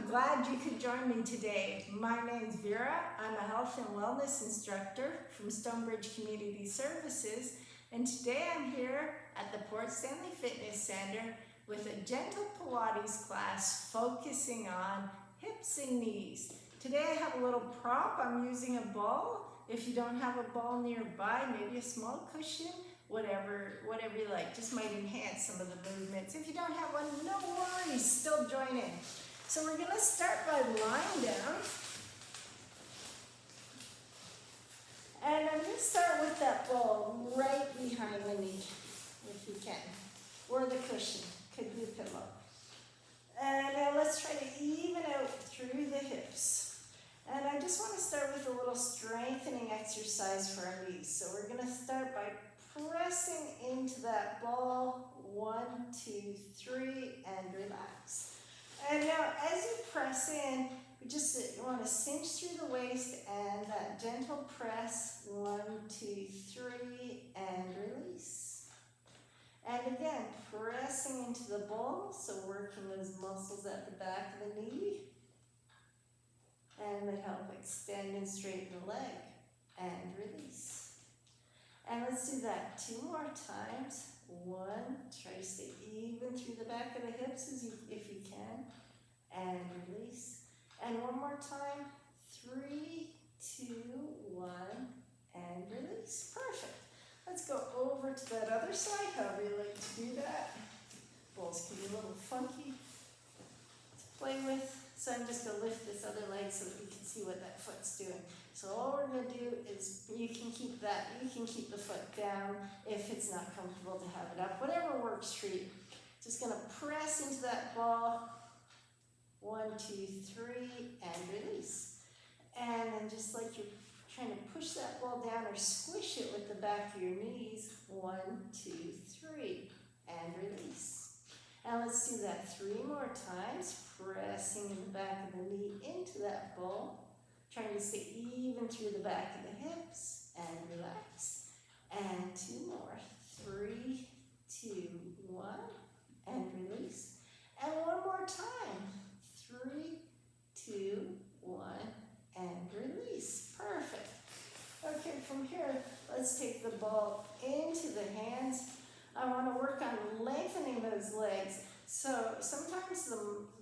glad you could join me today. My name's Vera. I'm a health and wellness instructor from Stonebridge Community Services, and today I'm here at the Port Stanley Fitness Center with a gentle Pilates class focusing on hips and knees. Today I have a little prop. I'm using a ball. If you don't have a ball nearby, maybe a small cushion, whatever you like. Just might enhance some of the movements. If you don't have one, no worries, still join in. So we're going to start by lying down. And I'm going to start with that ball right behind the knee, if you can. Or the cushion, could be a pillow. And now let's try to even out through the hips. And I just want to start with a little strengthening exercise for our knees. So we're going to start by pressing into that ball. 1, 2, 3, and relax. And now as you press in, you want to cinch through the waist and that gentle press. 1, 2, 3, and release. And again, pressing into the ball, so working those muscles at the back of the knee. And that help extend and straighten the leg. And release. And let's do that 2 more times. 1, try to stay even through the back of the hips if you can. And release. And 1 more time. 3, 2, 1, and release. Perfect. Let's go over to that other side, however you like to do that. Balls can be a little funky to play with. So I'm just going to lift this other leg so that you can see what that foot's doing. So all we're going to do is, you can keep the foot down if it's not comfortable to have it up. Whatever works for you. Just going to press into that ball. 1, 2, 3, and release. And then just like you're trying to push that ball down or squish it with the back of your knees. 1, 2, 3, and release. And let's do that 3 more times. Pressing in the back of the knee into that ball. Trying to stay even through the back of the hips. And relax. And 2 more. 3, 2, 1, and release. And 1 more time. 3, 2, 1, and release. Perfect. Okay, from here, let's take the ball into the hands. I want to work on lengthening those legs. So sometimes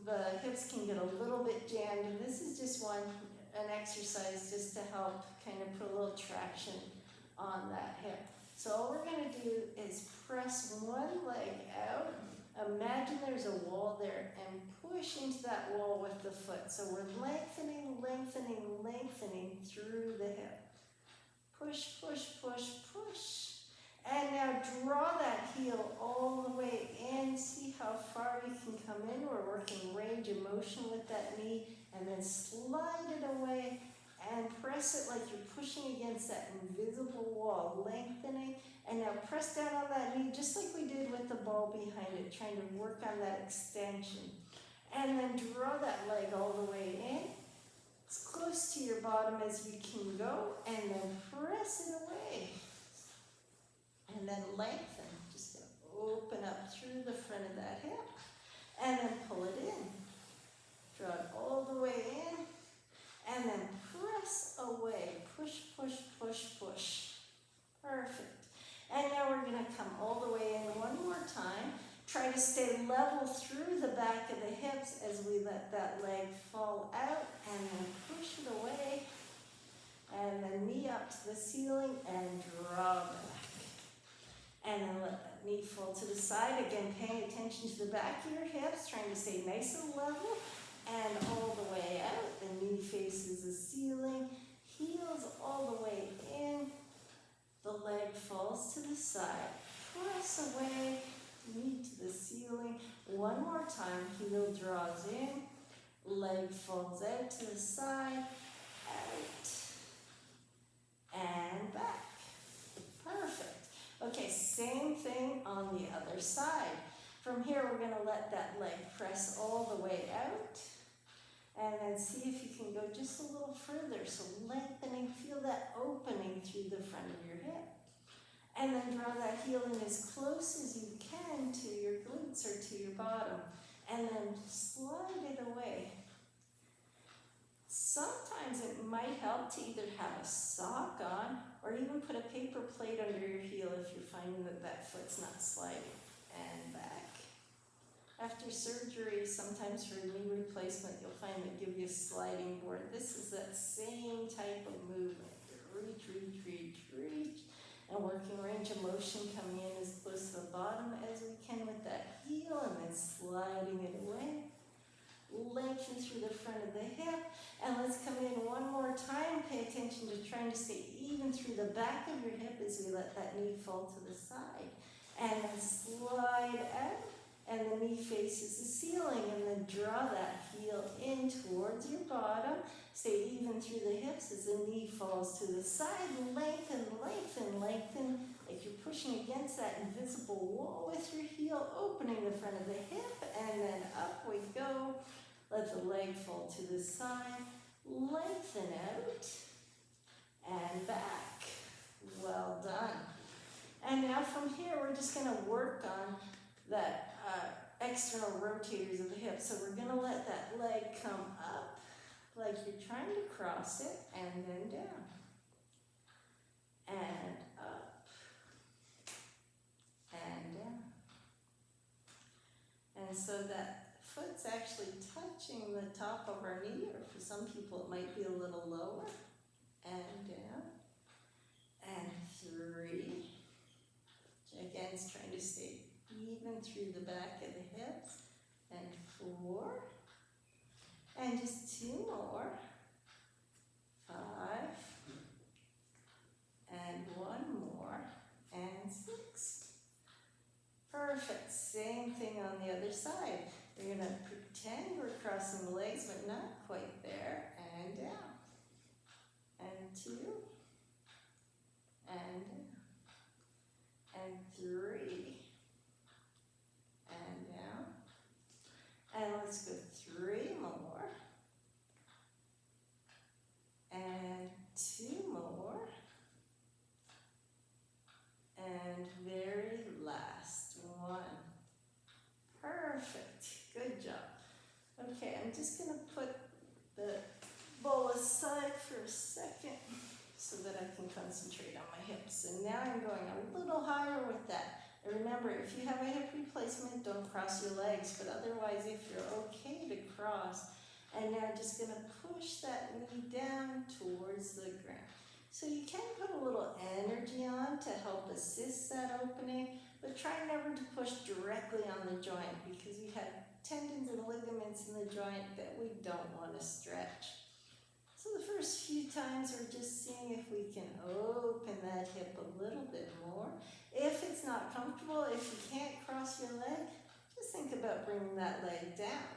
the hips can get a little bit jammed, and this is just an exercise just to help kind of put a little traction on that hip. So all we're going to do is press one leg out. Imagine there's a wall there and push into that wall with the foot. So we're lengthening, lengthening, lengthening through the hip. Push, push, push, push. And now draw that heel all the way in. See how far you can come in. We're working range of motion with that knee. And then slide it away and press it like you're pushing against that invisible wall. Lengthening. And now press down on that knee just like we did with the ball behind it. Trying to work on that extension. And then draw that leg all the way in. As close to your bottom as you can go. And then press it away. And then lengthen, just going to open up through the front of that hip. And then pull it in. Draw it all the way in. And then press away. Push, push, push, push. Perfect. And now we're going to come all the way in 1 more time. Try to stay level through the back of the hips as we let that leg fall out. And then push it away. And then knee up to the ceiling and draw back. And then let that knee fall to the side. Again, paying attention to the back of your hips, trying to stay nice and level. And all the way out. The knee faces the ceiling. Heels all the way in. The leg falls to the side. Press away. Knee to the ceiling. 1 more time. Heel draws in. Leg falls out to the side. Out. And back. Perfect. Okay, same thing on the other side. From here, we're going to let that leg press all the way out. And then see if you can go just a little further. So lengthening, feel that opening through the front of your hip. And then draw that heel in as close as you can to your glutes or to your bottom. And then slide it away. want to either have a sock on or even put a paper plate under your heel if you're finding that that foot's not sliding. And back. After surgery, sometimes for a knee replacement, you'll find they give you a sliding board. This is that same type of movement. Reach, reach, reach, reach. And working range of motion, coming in as close to the bottom as we can with that heel and then sliding it away. Lengthen through the front of the hip. And let's come in one more time. Pay attention to trying to stay even through the back of your hip as we let that knee fall to the side. And then slide out. And the knee faces the ceiling, and then draw that heel in towards your bottom. Stay even through the hips as the knee falls to the side. Lengthen, lengthen, lengthen, like you're pushing against that invisible wall with your heel, opening the front of the hip, and then up we go. Let the leg fall to the side. Lengthen out, and back. Well done. And now from here, we're just going to work on that external rotators of the hips. So we're going to let that leg come up like you're trying to cross it, and then down. And up. And down. And so that foot's actually touching the top of our knee, or for some people it might be a little lower. And down. And 3. Again, it's trying to stay even through the back of the hips. And 4. And just 2 more. 5. And 1 more. And 6. Perfect. Same thing on the other side. We're going to pretend we're crossing the legs, but not quite there. And down. And 2. And down. And 3. And down. And let's go 3 more. And 2 more. And very last one. Perfect. Good job. Okay, I'm just going to put the bowl aside for a second so that I can concentrate on my hips. And now I'm going a little higher with that. And remember, if you have a hip replacement, don't cross your legs. But otherwise, if you're okay to cross, and now just going to push that knee down towards the ground. So you can put a little energy on to help assist that opening, but try never to push directly on the joint because we have tendons and ligaments in the joint that we don't want to stretch. So the first few times we're just seeing if we can open that hip a little bit more. If it's not comfortable, if you can't cross your leg, just think about bringing that leg down.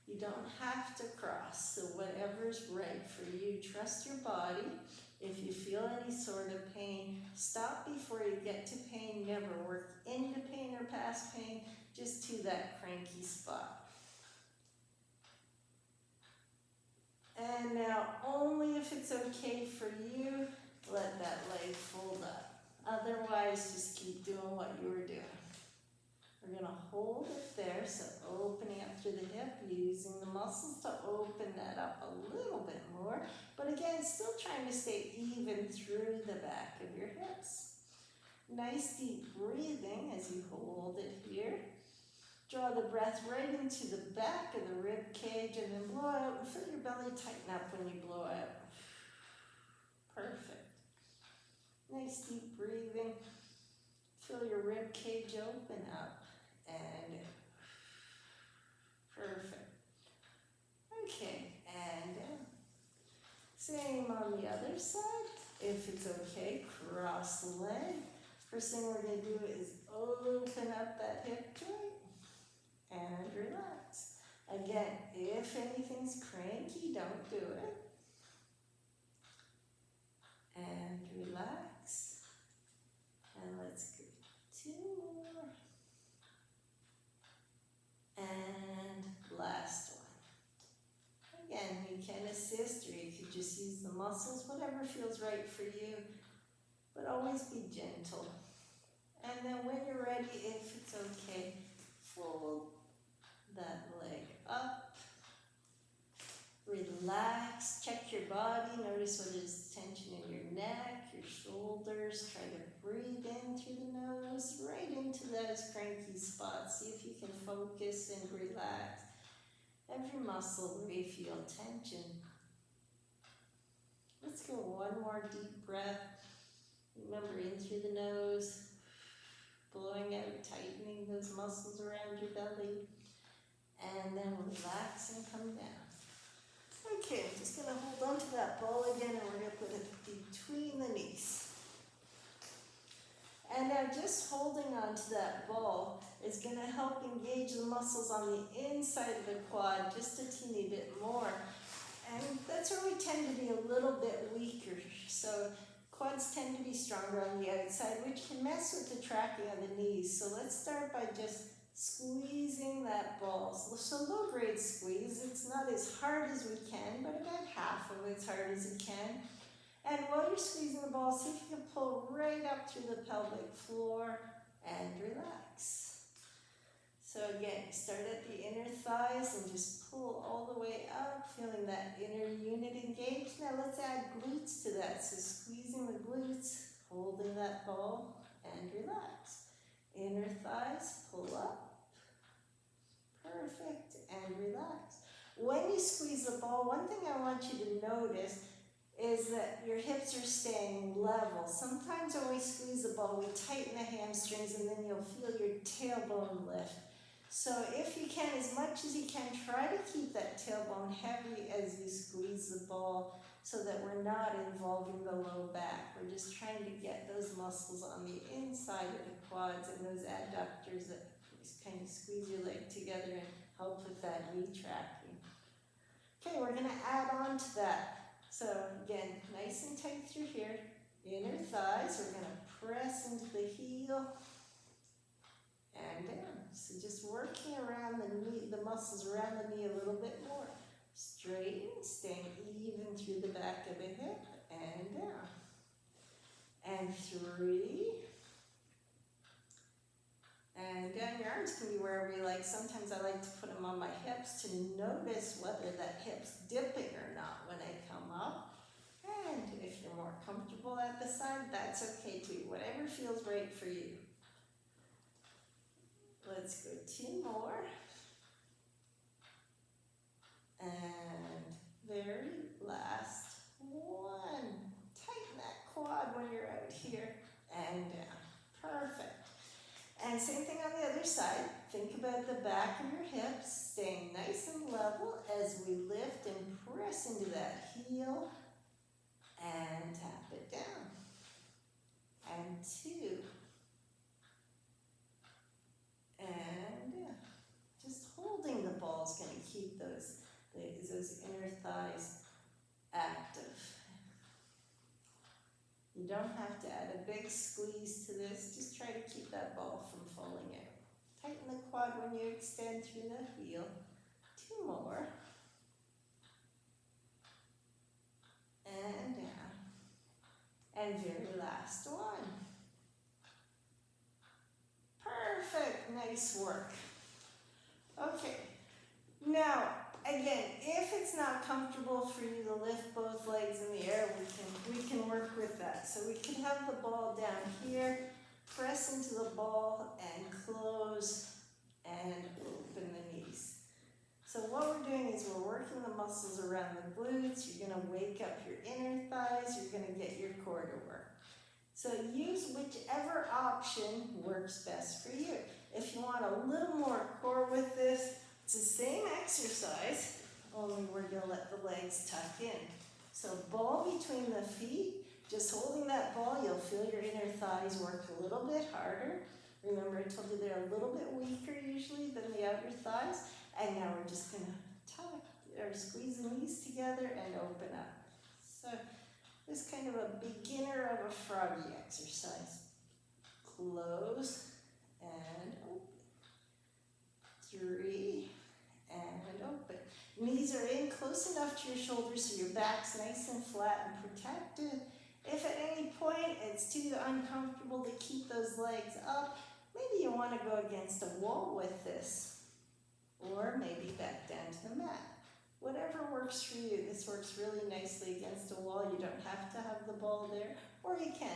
You don't have to cross, so whatever's right for you, trust your body. If you feel any sort of pain, stop before you get to pain. Never work into pain or past pain, just to that cranky spot. And now, only if it's okay for you, let that leg fold up. Otherwise, just keep doing what you were doing. We're going to hold it there, so opening up through the hip, using the muscles to open that up a little bit more. But again, still trying to stay even through the back of your hips. Nice deep breathing as you hold it here. Draw the breath right into the back of the rib cage and then blow out and feel your belly tighten up when you blow out. Perfect. Nice deep breathing. Feel your rib cage open up. And perfect. Okay, and down. Same on the other side. If it's okay, cross the leg. First thing we're going to do is open up that hip joint and relax. Again, if anything's cranky, don't do it. And relax. And let's go 2 more. And last one. Again, you can assist or you could just use the muscles, whatever feels right for you, but always be gentle. And then when you're ready, if it's okay, fold that leg up. Relax, check your body. Notice what is tension in your neck, your shoulders. Try to breathe in through the nose, right into those cranky spots. See if you can focus and relax every muscle where you feel tension. Let's go one more deep breath. Remember, in through the nose, blowing out, tightening those muscles around your belly, and then relax and come down. Okay, I'm just going to hold on to that ball again, and we're going to put it between the knees. And now just holding on to that ball is going to help engage the muscles on the inside of the quad just a teeny bit more. And that's where we tend to be a little bit weaker. So quads tend to be stronger on the outside, which can mess with the tracking on the knees. So let's start by just squeezing that ball. So low grade squeeze. It's not as hard as we can, but about half of as hard as it can. And while you're squeezing the ball, see if you can pull right up through the pelvic floor and relax. So again, start at the inner thighs and just pull all the way up, feeling that inner unit engaged. Now let's add glutes to that. So squeezing the glutes, holding that ball, and relax. Inner thighs, pull up. Perfect, and relax. When you squeeze the ball, one thing I want you to notice is that your hips are staying level. Sometimes when we squeeze the ball, we tighten the hamstrings, and then you'll feel your tailbone lift. So if you can, as much as you can, try to keep that tailbone heavy as you squeeze the ball so that we're not involving the low back. We're just trying to get those muscles on the inside of the quads and those adductors that just kind of squeeze your leg together and help with that knee tracking. Okay, we're going to add on to that. So again, nice and tight through here. Inner thighs, we're going to press into the heel and down. So just working around the knee, the muscles around the knee a little bit more. Straighten, staying even through the back of the hip and down. And 3. And down. Your arms can be wherever you like. Sometimes I like to put them on my hips to notice whether that hip's dipping or not when I come up. And if you're more comfortable at the side, that's okay too. Whatever feels right for you. Let's go 2 more. And very last one. Tighten that quad when you're out here and down. Perfect. And same thing on the other side. Think about the back of your hips, staying nice and level as we lift and press into that heel and tap it down. And 2. And yeah, just holding the ball is going to keep those inner thighs active. You don't have to add a big squeeze to this. Just try to keep that ball from falling out. Tighten the quad when you extend through the heel. 2 more. And down. And very last one. Perfect. Nice work. Okay. Now, again, if it's not comfortable for you to lift both legs in the air, we can work with that. So we can have the ball down here, press into the ball and close and open the knees. So what we're doing is we're working the muscles around the glutes. You're going to wake up your inner thighs. You're going to get your core to work. So use whichever option works best for you. If you want a little more core with this, it's the same exercise, only we're going to let the legs tuck in. So ball between the feet, just holding that ball, you'll feel your inner thighs work a little bit harder. Remember, I told you they're a little bit weaker usually than the outer thighs. And now we're just going to tuck or squeeze the knees together and open up. So this is kind of a beginner of a froggy exercise. Close and open. 3 and open. Knees are in close enough to your shoulders so your back's nice and flat and protected. If at any point it's too uncomfortable to keep those legs up, maybe you want to go against a wall with this. Or maybe back down to the mat. Whatever works for you. This works really nicely against a wall. You don't have to have the ball there, or you can.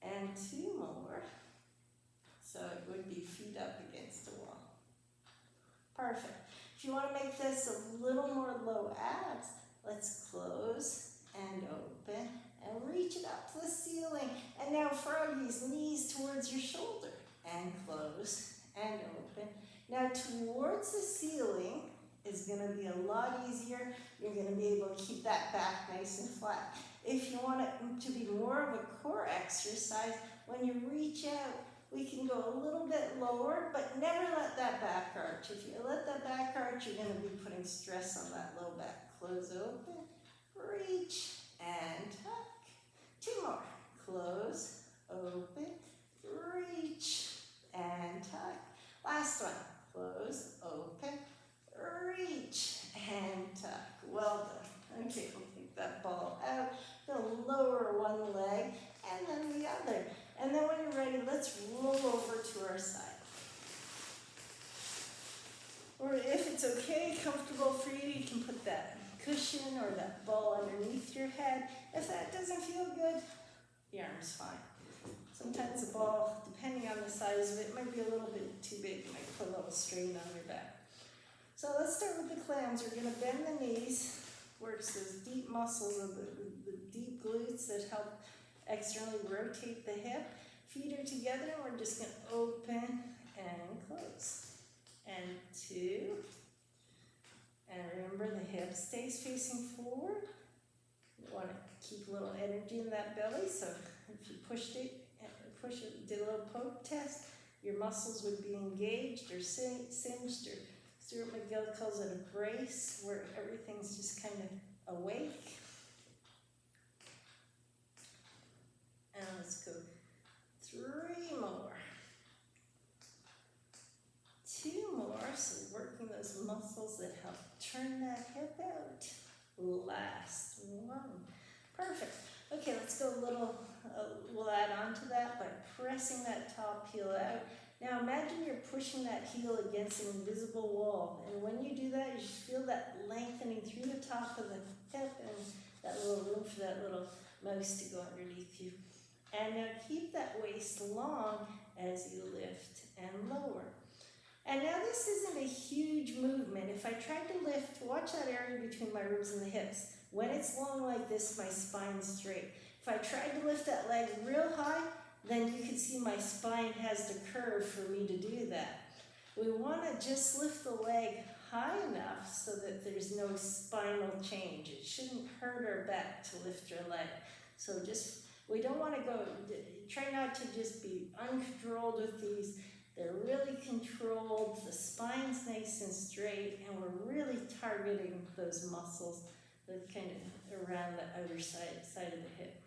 And 2 more. So it would be feet up against the wall. Perfect. If you want to make this a little more low abs, let's close and open and reach it up to the ceiling. And now froggies, knees towards your shoulder and close and open. Now towards the ceiling is going to be a lot easier. You're going to be able to keep that back nice and flat. If you want it to be more of a core exercise, when you reach out, we can go a little bit lower, but never let that back arch. If you let that back arch, you're going to be putting stress on that low back. Close, open, reach, and tuck. 2 more. Close, open, reach, and tuck. Last one. Close, open, reach, and tuck. Well done. Okay, we'll take that ball out. We'll lower one leg and then the other. And then when you're ready, let's roll over to our side. Or if it's okay, comfortable for you, you can put that cushion or that ball underneath your head. If that doesn't feel good, the arm's fine. Sometimes the ball, depending on the size of it, might be a little bit too big. You might put a little strain on your back. So let's start with the clams. We're going to bend the knees, works those deep muscles of the deep glutes that help externally rotate the hip. Feet are together, and we're just going to open and close. And 2. And remember, the hip stays facing forward. You want to keep a little energy in that belly, so if you did a little poke test, your muscles would be engaged or singed, or Stuart McGill calls it a brace, where everything's just kind of awake. And let's go 3 more. 2 more, so working those muscles that help turn that hip out. Last one. Perfect. Okay, let's go we'll add on to that by pressing that top heel out. Now imagine you're pushing that heel against an invisible wall, and when you do that, you just feel that lengthening through the top of the hip and that little room for that little mouse to go underneath you. And now keep that waist long as you lift and lower. And now this isn't a huge movement. If I tried to lift, watch that area between my ribs and the hips. When it's long like this, my spine's straight. If I tried to lift that leg real high, then you can see my spine has to curve for me to do that. We want to just lift the leg high enough so that there's no spinal change. It shouldn't hurt our back to lift your leg. So we don't want to try not to just be uncontrolled with these. They're really controlled, the spine's nice and straight, and we're really targeting those muscles that kind of around the outer side of the hip.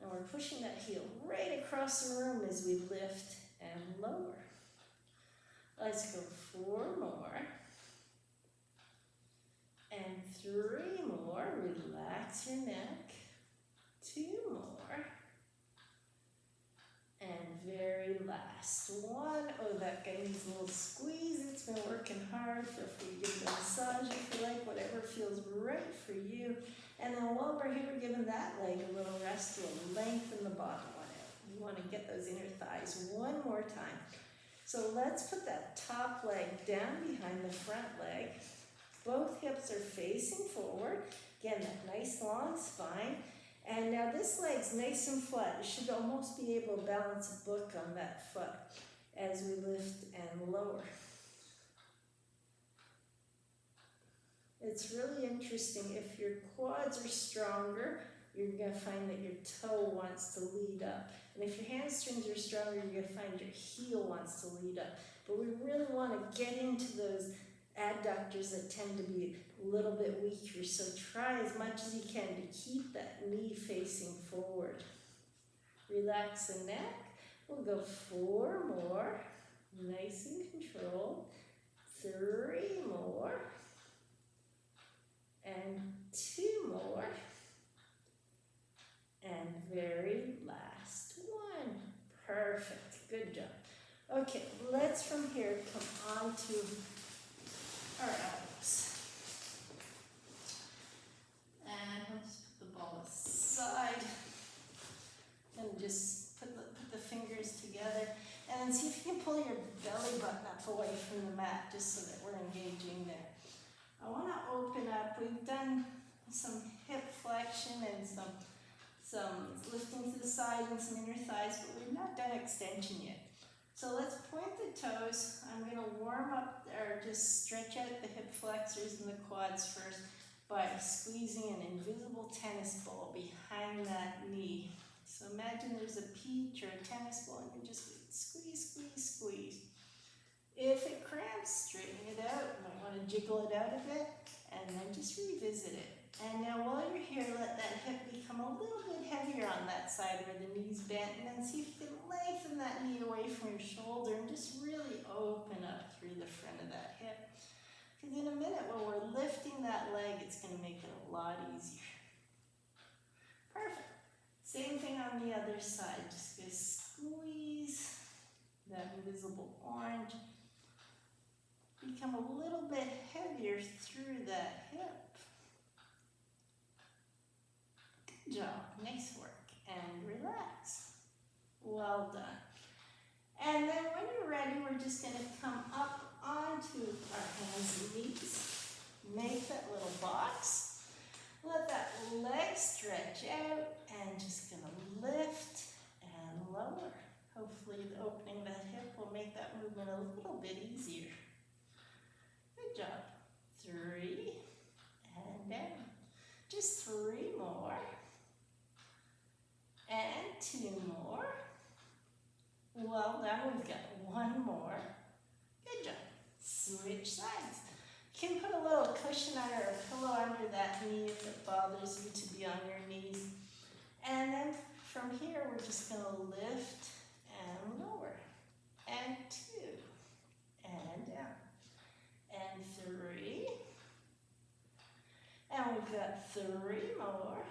And we're pushing that heel right across the room as we lift and lower. Let's go 4 more. And 3 more. Relax your neck. 2 more. And very last one. Oh, that guy needs a little squeeze. It's been working hard. Feel free to give it a massage if you like, whatever feels right for you. And then while we're here, we're giving that leg a little rest. We'll lengthen the bottom one out. You want to get those inner thighs one more time. So let's put that top leg down behind the front leg. Both hips are facing forward. Again, that nice long spine. And now this leg's nice and flat. You should almost be able to balance a book on that foot as we lift and lower. It's really interesting. If your quads are stronger, you're going to find that your toe wants to lead up. And if your hamstrings are stronger, you're going to find your heel wants to lead up. But we really want to get into those adductors that tend to be a little bit weaker. So try as much as you can to keep that knee facing forward. Relax the neck. We'll go 4 more. Nice and controlled. 3 more. And 2 more. And very last one. Perfect. Good job. Okay, let's from here come on to our elbows. And we'll just put the ball aside. And just put the fingers together. And then see if you can pull your belly button up away from the mat, just so that we're engaging there. I want to open up. We've done some hip flexion and some lifting to the side and some inner thighs, but we've not done extension yet. So let's point the toes. I'm going to warm up or just stretch out the hip flexors and the quads first by squeezing an invisible tennis ball behind that knee. So imagine there's a peach or a tennis ball and you just squeeze, squeeze, squeeze. If it cramps, straighten it out. You might want to jiggle it out a bit and then just revisit it. And now while you're here, let that hip become a little bit heavier on that side where the knee's bent, and then see if you can lengthen that knee away from your shoulder and just really open up through the front of that hip. Because in a minute when we're lifting that leg, it's going to make it a lot easier. Perfect. Same thing on the other side. Just go squeeze that invisible orange. Become a little bit heavier through that hip. Good job. Nice work. And relax. Well done. And then when you're ready, we're just going to come up onto our hands and knees. Make that little box. Let that leg stretch out and just going to lift and lower. Hopefully the opening of that hip will make that movement a little bit easier. Good job. 3 and down. Just 3 more. And 2 more. Well done. We've got 1 more. Good job. Switch sides. You can put a little cushion under or pillow under that knee if it bothers you to be on your knees. And then from here, we're just going to lift and lower. And 2. And down. And 3. And we've got 3 more.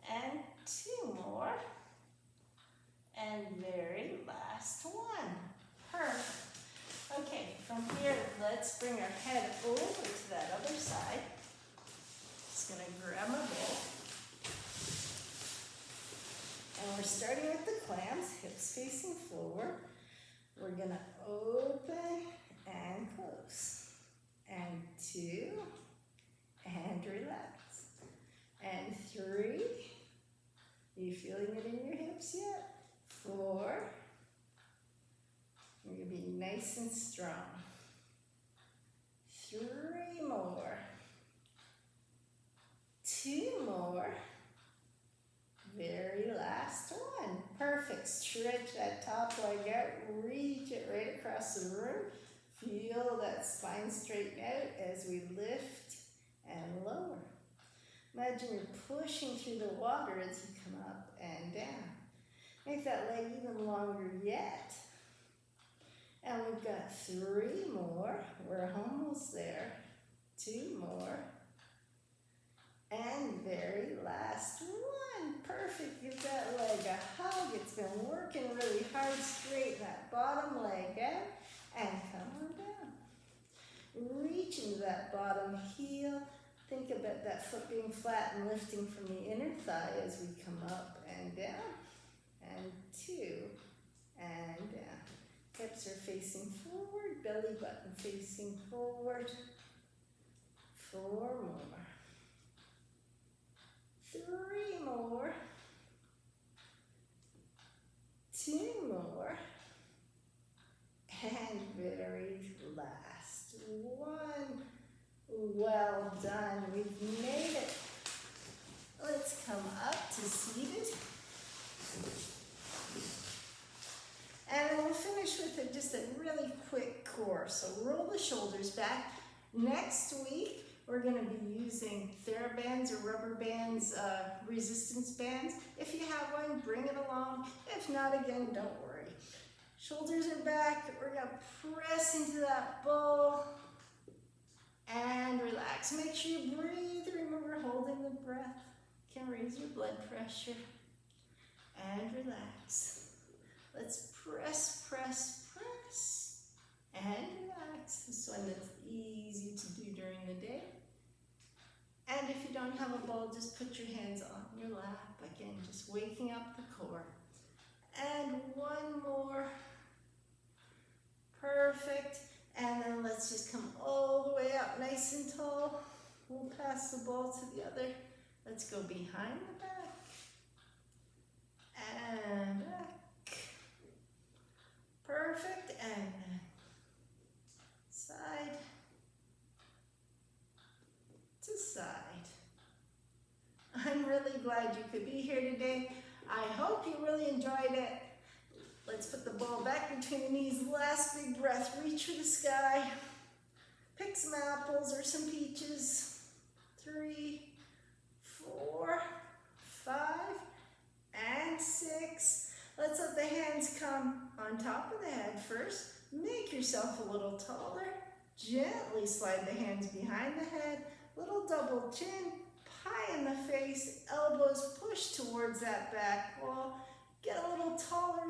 And 2 more. And very last one. Perfect. Okay, from here, let's bring our head over to that other side. Just going to grab my bowl. And we're starting with the clams, hips facing forward. We're going to open and close. And 2. And relax. And 3. Are you feeling it in your hips yet? 4. You're going to be nice and strong. 3 more. 2 more. Very last one. Perfect. Stretch that top leg out. Reach it right across the room. Feel that spine straighten out as we lift and lower. Imagine you're pushing through the water as you come up and down. Make that leg even longer yet. And we've got 3 more. We're almost there. 2 more. And very last one. Perfect. Give that leg a hug. It's been working really hard. Straighten that bottom leg out. And come on down. Reach into that bottom heel. Think about that foot being flat and lifting from the inner thigh as we come up and down. And 2. And down. Hips are facing forward. Belly button facing forward. 4 more. 3 more. 2 more. And very last one. Well done. We've made it. Let's come up to seated. And we'll finish with just a really quick core. So roll the shoulders back. Next week, we're going to be using TheraBands or rubber bands, resistance bands. If you have one, bring it along. If not, again, don't worry. Shoulders are back. We're going to press into that bowl and relax. Make sure you breathe. Remember, holding the breath can raise your blood pressure. And relax. Let's press, press, press. And relax. So when that's easy to do during the day. And if you don't have a ball, just put your hands on your lap. Again, just waking up the core. And one more. Perfect. And then let's just come all the way up nice and tall. We'll pass the ball to the other. Let's go behind the back. And back. Perfect. And then side to side. I'm really glad you could be here today. I hope you really enjoyed it. Let's put the ball back between the knees. Last big breath. Reach for the sky. Pick some apples or some peaches. 3, 4, 5, and 6. Let's let the hands come on top of the head first. Make yourself a little taller. Gently slide the hands behind the head. Little double chin. Pie in the face. Elbows push towards that back wall. Get a little taller.